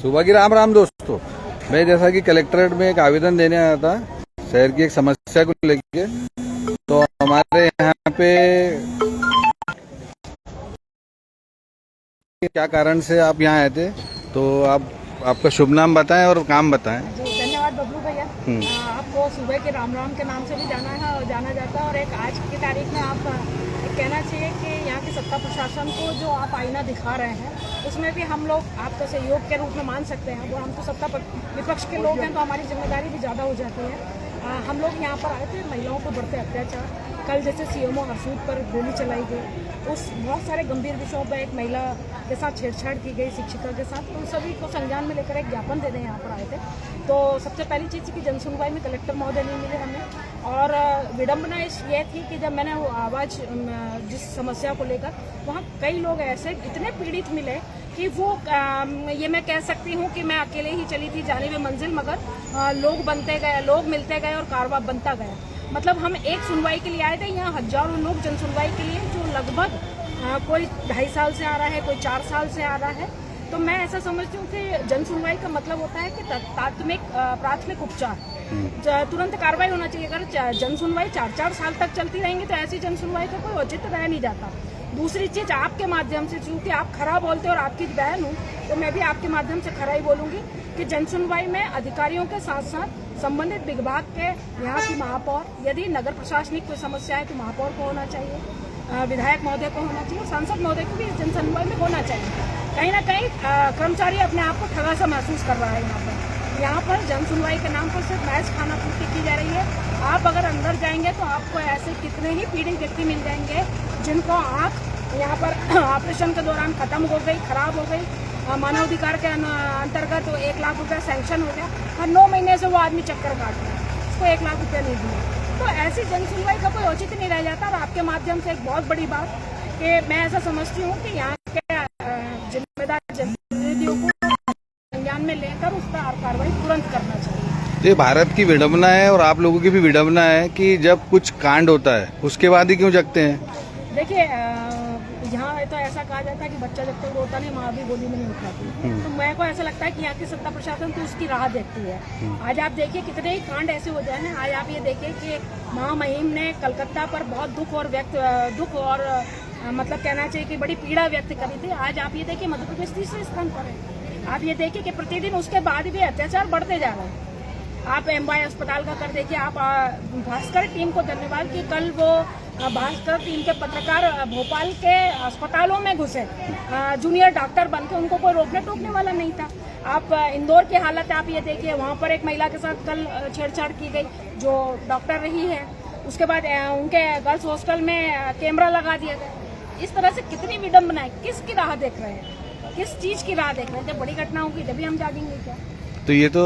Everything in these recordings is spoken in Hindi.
सुबह की राम राम दोस्तों। मैं जैसा कि कलेक्ट्रेट में एक आवेदन देने आया था शहर की एक समस्या को लेके, तो हमारे यहाँ पे क्या कारण से आप यहाँ आए थे, तो आप आपका शुभ नाम बताएं और काम बताएं। धन्यवाद बबलू भैया। आपको सुबह के राम राम के नाम से भी जाना है और जाना जाता है। और एक आज की तारीख में आप कहना चाहिए कि यहाँ की सत्ता प्रशासन को जो आप आईना दिखा रहे हैं उसमें भी हम लोग आपका सहयोग के रूप में मान सकते हैं। वो हम तो सत्ता विपक्ष के लोग हैं तो हमारी जिम्मेदारी भी ज़्यादा हो जाती है। हम लोग यहाँ पर आए थे महिलाओं को बढ़ते अत्याचार, कल जैसे सीएमओ हरसूद पर गोली चलाई गई, उस बहुत सारे गंभीर विषयों पर एक महिला के साथ छेड़छाड़ की गई शिक्षिका के साथ, तो उन सभी को संज्ञान में लेकर एक ज्ञापन देने यहाँ पर आए थे। तो सबसे पहली चीज़ की जन सुनवाई में कलेक्टर महोदय नहीं मिले हमें, और विडम्बना ये थी कि जब मैंने वो आवाज़ जिस समस्या को लेकर, वहाँ कई लोग ऐसे इतने पीड़ित मिले कि वो ये मैं कह सकती हूँ कि मैं अकेले ही चली थी जानिब मंजिल, मगर लोग बनते गए, लोग मिलते गए और कारवा बनता गया। मतलब हम एक सुनवाई के लिए आए थे, यहाँ हजारों लोग जन सुनवाई के लिए, जो लगभग कोई 2.5 साल से आ रहा है, कोई 4 साल से आ रहा है। तो मैं ऐसा समझती हूँ कि जन सुनवाई का मतलब होता है कि प्राथमिक उपचार, तुरंत कार्रवाई होना चाहिए। अगर जन सुनवाई 4-4 साल तक चलती रहेंगी तो ऐसी जन सुनवाई का कोई औचित्य रह नहीं जाता। दूसरी चीज, आपके माध्यम से, चूंकि आप खरा बोलते और आपकी बहन हूँ तो मैं भी आपके माध्यम से खरा ही बोलूंगी कि जन सुनवाई में अधिकारियों के साथ साथ संबंधित विभाग के, यहाँ की महापौर, यदि नगर प्रशासनिक कोई समस्या है तो महापौर को होना चाहिए, विधायक महोदय को होना चाहिए, सांसद महोदय को भी इस जन सुनवाई में होना चाहिए। कहीं ना कहीं कर्मचारी अपने आप को ठगा सा महसूस कर रहा है। यहाँ पर जन सुनवाई के नाम पर सिर्फ मैच खाना पूर्ति की जा रही है। आप अगर अंदर जाएंगे तो आपको ऐसे कितने ही पीड़ित व्यक्ति मिल जाएंगे जिनको आँख यहाँ पर ऑपरेशन के दौरान खत्म हो गई, खराब हो गई, मानवाधिकार के अंतर्गत 1 लाख रुपया सैंक्शन हो गया, हर 9 महीने से वो आदमी चक्कर काट रहा है, उसको 1 लाख रुपया नहीं दिया। तो ऐसी जन सुनवाई का कोई औचित्य नहीं रह जाता। और आपके माध्यम से एक बहुत बड़ी बात कि मैं ऐसा समझती हूँ कि यहाँ के जिम्मेदार जनप्रतिनिधियों को संज्ञान में लेकर उस पर कार्रवाई तुरंत करना चाहिए। ये भारत की विडम्बना है और आप लोगों की भी विडम्बना है कि जब कुछ कांड होता है उसके बाद ही क्यों जगते हैं। देखिए, यहाँ तो ऐसा कहा जाता है कि बच्चा जब तक रोता नहीं माँ भी गोली में नहीं उठाती। तो मेरे को ऐसा लगता है कि यहाँ की सत्ता प्रशासन तो उसकी राह देखती है। आज आप देखिए कितने ही कांड ऐसे हो जाए हैं। आज आप ये देखिए कि महामहिम ने कलकत्ता पर बहुत दुख और मतलब कहना चाहिए कि बड़ी पीड़ा व्यक्त करी थी। आज आप ये देखिए मध्य प्रदेश 3रे स्थान पर है। आप ये देखिए कि प्रतिदिन उसके बाद भी अत्याचार बढ़ते जा रहे हैं। आप एमवाई अस्पताल का कर देखिए, आप भास्कर टीम को धन्यवाद कि कल वो भास्कर टीम के पत्रकार भोपाल के अस्पतालों में घुसे जूनियर डॉक्टर बन के, उनको कोई रोकने टोकने वाला नहीं था। आप इंदौर की हालत आप ये देखिए, वहाँ पर एक महिला के साथ कल छेड़छाड़ की गई जो डॉक्टर रही है। उसके बाद उनके गर्ल्स हॉस्टल में कैमरा लगा दिया गया। इस तरह से कितनी विडम्बना है। किसकी राह देख रहे हैं, किस चीज की राह देख रहे हैं? जब बड़ी घटना होगी तभी हम जागेंगे क्या? तो ये तो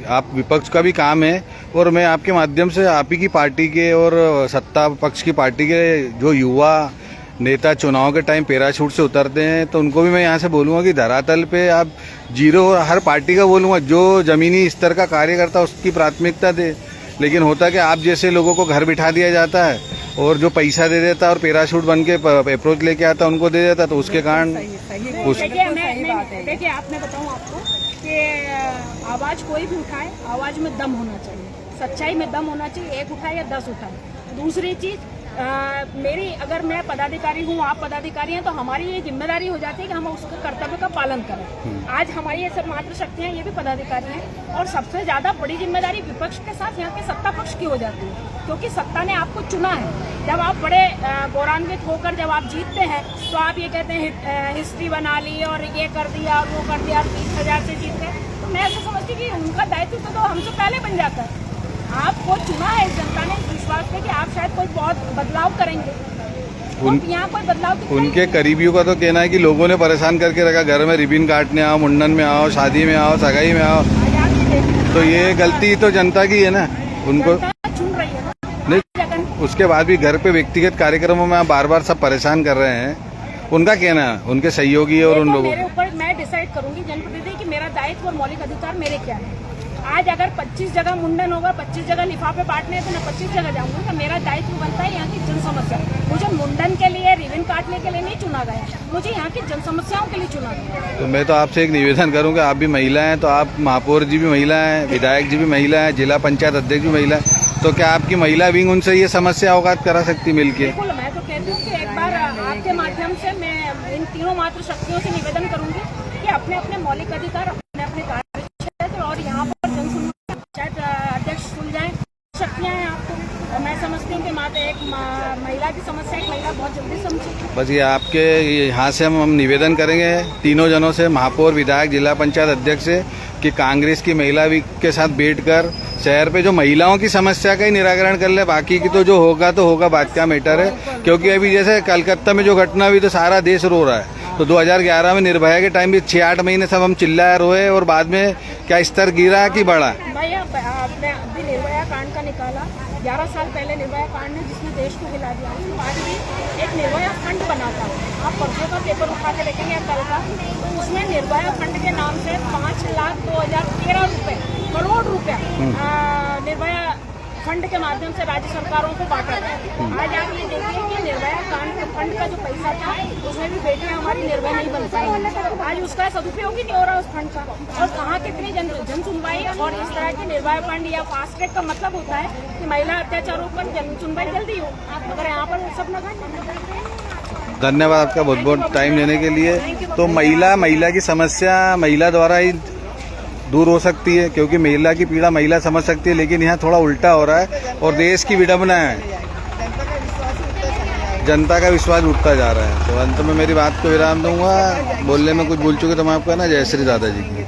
आप विपक्ष का भी काम है, और मैं आपके माध्यम से आप ही की पार्टी के और सत्ता पक्ष की पार्टी के जो युवा नेता चुनाव के टाइम पैराशूट से उतरते हैं तो उनको भी मैं यहाँ से बोलूँगा कि धरातल पे आप जीरो, हर पार्टी का बोलूँगा, जो जमीनी स्तर का कार्यकर्ता उसकी प्राथमिकता दे। लेकिन होता कि आप जैसे लोगों को घर बिठा दिया जाता है और जो पैसा दे देता और पैराशूट बन के अप्रोच लेके आता उनको दे देता, तो उसके कारण देखिए, आपने बताऊँ आपको कि आवाज कोई भी उठाए, आवाज में दम होना चाहिए, सच्चाई में दम होना चाहिए। 1 उठाए या 10 उठाए। दूसरी चीज, अगर मैं पदाधिकारी हूँ, आप पदाधिकारी हैं, तो हमारी ये जिम्मेदारी हो जाती है कि हम उसके कर्तव्य का पालन करें। आज हमारी ये सब मात्र शक्तियाँ, ये भी पदाधिकारी हैं, और सबसे ज्यादा बड़ी जिम्मेदारी विपक्ष के साथ यहाँ के सत्ता पक्ष की हो जाती है, क्योंकि सत्ता ने आपको चुना है। जब आप बड़े गौरवान्वित होकर जब आप जीतते हैं तो आप ये कहते हैं हिस्ट्री बना ली और ये कर दिया और वो कर दिया, 20,000 से जीत गए। तो मैं ऐसा समझती कि उनका दायित्व तो हमसे पहले बन जाता है। आपको चुना है इस जनता ने, इस विश्वास पे कि आप शायद कोई बहुत बदलाव करेंगे। यहाँ कोई बदलाव उनके करीबियों का तो कहना है कि लोगों ने परेशान करके रखा, घर में रिबन काटने आओ, मुंडन में आओ, शादी में आओ, सगाई में आओ। तो ये गलती तो जनता की है ना, उनको चुन रही है ना। नहीं, उसके बाद भी घर पे व्यक्तिगत कार्यक्रमों में आप बार बार सब परेशान कर रहे हैं। उनका कहना है, उनके सहयोगी और उन लोगों मेरे ऊपर मैं डिसाइड करूंगी जनप्रतिनिधि कि मेरा दायित्व और मौलिक अधिकार मेरे क्या है। आज अगर 25 जगह मुंडन होगा, 25 जगह लिफाफे बांटने हैं, तो मैं 25 जगह जाऊंगा। तो मेरा दायित्व बनता है यहाँ की जन समस्या। मुझे मुंडन के लिए, रिबन काटने के लिए नहीं चुना गया, मुझे यहाँ की जन समस्याओं के लिए चुना गया। तो मैं तो आपसे एक निवेदन करूंगा, आप भी महिला हैं, तो आप महापौर जी भी महिला हैं, विधायक जी भी महिला हैं, जिला पंचायत अध्यक्ष भी महिला है, तो क्या आपकी महिला विंग उनसे ये समस्या अवगत करा सकती मिलके? बिल्कुल, मैं तो कहती हूँ कि एक बार आपके माध्यम से मैं इन तीनों मात्र शक्तियों से निवेदन करूंगी कि अपने अपने मौलिक अधिकार, अपने अपने कार्य क्षेत्र और यहाँ पर जन सुनवाई पंचायत अध्यक्ष सुन जाए, शक्तियाँ हैं आपको। और मैं समझती हूँ कि मात्र एक महिला की समस्या एक महिला बहुत जल्दी समझे। बस ये आपके यहाँ से हम निवेदन करेंगे तीनों जनों से, महापौर, विधायक, जिला पंचायत अध्यक्ष से, कि कांग्रेस की महिला विंग के साथ बैठकर शहर पे जो महिलाओं की समस्या का ही निराकरण कर ले, बाकी की तो जो होगा तो होगा, बात क्या मैटर है। क्योंकि अभी जैसे कलकत्ता में जो घटना हुई तो सारा देश रो रहा है, तो 2011 में निर्भया के टाइम भी 6-8 महीने सब हम चिल्लाए रोए, और बाद में क्या स्तर गिरा कि बढ़ा? भैया आपने अभी निर्भया कांड का निकाला, 11 साल पहले निर्भया कांड ने जिसने देश को हिला दिया, उसके बाद भी एक निर्भया फंड बना था। आप परसों का पेपर उठा के देखेंगे कल का, तो उसमें निर्भया फंड के नाम से 5,02,013 रुपए, करोड़ रुपया निर्भया फंड के माध्यम से राज्य सरकारों को बांटा था। आज आप ये देखिए कि निर्भया कांड के फंड का जो पैसा था, उसमें भी बेटियां हमारी निर्भय नहीं बन पाई। आज उसका सदुपयोग ही नहीं हो रहा उस फंड का। और कहाँ कितनी जन सुनवाई और इस तरह की निर्भया फंड या फास्ट ट्रैक का मतलब होता है कि महिला अत्याचारों पर जन सुनवाई जल्दी हो, मगर यहाँ पर सब लगा। धन्यवाद आपका बहुत बहुत टाइम देने के लिए। तो महिला की समस्या महिला द्वारा ही दूर हो सकती है, क्योंकि महिला की पीड़ा महिला समझ सकती है, लेकिन यहाँ थोड़ा उल्टा हो रहा है और देश की विडंबना है, जनता का विश्वास उठता जा रहा है। तो अंत में मेरी बात को विराम दूंगा। बोलने में कुछ भूल चुके तो मैं आपको ना जय श्री दादा जी की।